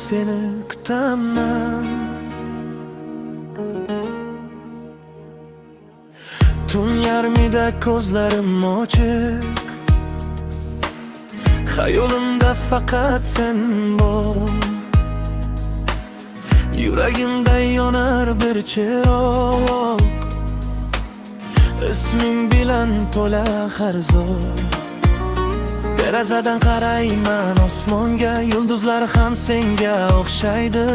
seni kutaman. Tun yarmida ko'zlarim ochiq, hayolimda faqat sen bor. Yuragimda yonar bir chiroq, isming bilan to'la har zo'r. Derazadan qarayman osmonga, yulduzlar ham senga o'xshaydi.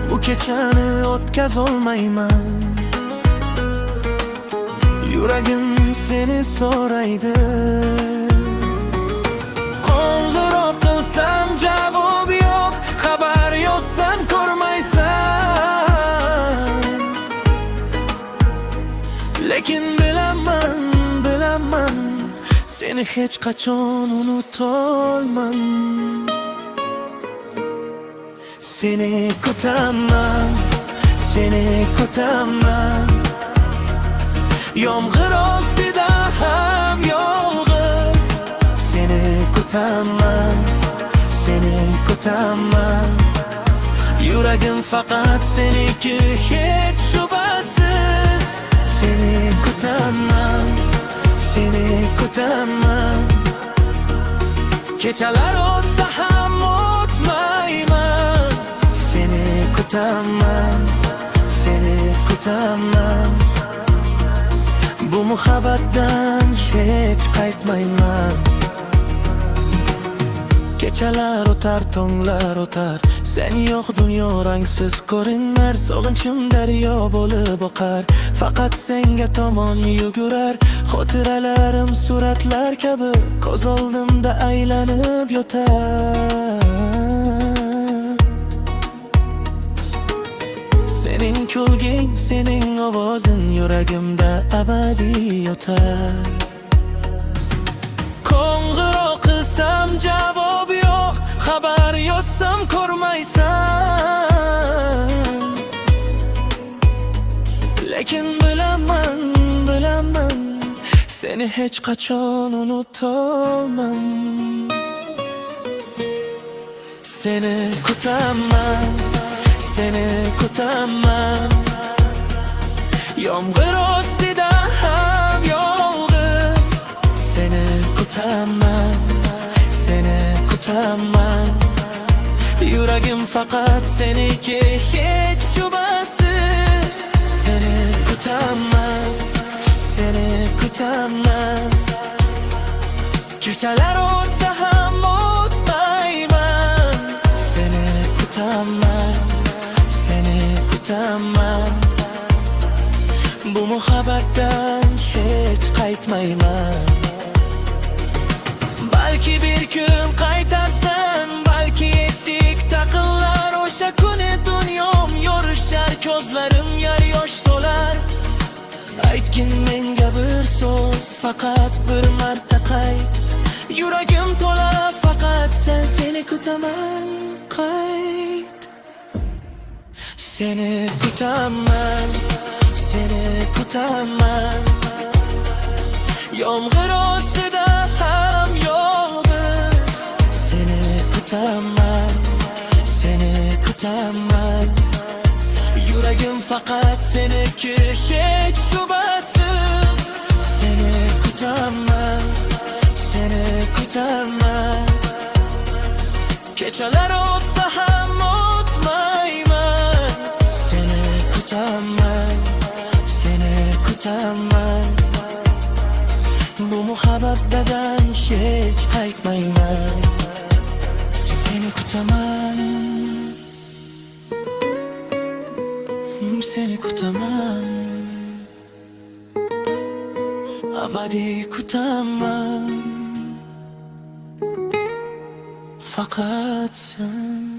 Bu kechani o'tkazolmayman, yuragim seni so'raydi. Qo'ng'iroq qilsam javob yo'q, xabar yozsam ko'rmaysan. Lekin bilaman, seni hech qachon unutolmam. Seni kutaman, seni kutaman. Yomg'ir ostida ham yolg'iz seni kutaman, seni kutaman. Yuragim faqat seniki, hech shubhasiz. Seni kutaman, seni kutaman. Kechalar o'tsa ham o'tmayman. Seni kutaman, seni kutaman. Bu muhabbatdan hech qaytmayman. Kechalar o'tar, tonglar o'tar, sen yo'q dunyo rangsiz ko'rinar. Sog'inchim daryo bo'lib oqar, faqat senga tomon yugurar. Xotiralarim suratlar kabi ko'z oldimda aylanib yotar. Sening kulging, sening ovozing yuragimda abadiy yotar. Qo'ng'iroq qilsam javob yo'q, xabar yozsam ko'rmaysan. Lekin bilaman, seni hech qachon unutolmam. Seni kutaman, seni kutaman. Yomg'ir ostida ham yolg'iz seni kutaman, seni kutaman. Yuragim faqat seniki, hech shubhasiz. Seni kutaman, seni kutaman. Kechalar o'tsa ham o'tmayman. Seni kutaman, seni kutaman. Bu muhabbatdan hech qaytmayman. Balki bir kun qaytarsan, balki eshik taqillar. O'sha kuni dunyom yorishar, ko'zlarim yosh to'lar. Aytgin menga bir so'z, faqat bir marta qayt. Yuragim to'la faqat sen, seni kutaman, qayt. Seni kutaman, seni kutaman. Yomg'ir ostida ham yolg'iz seni kutaman, seni kutaman. Yuragim faqat seniki, hech shubhasiz. Seni kutaman, seni kutaman. Kechalar o'tsa ham o'tmayman. Seni kutaman, seni kutaman. Bu muhabbatdan hech qaytmayman. Seni kutaman, seni kutaman. Abadiy kutaman, faqat sen.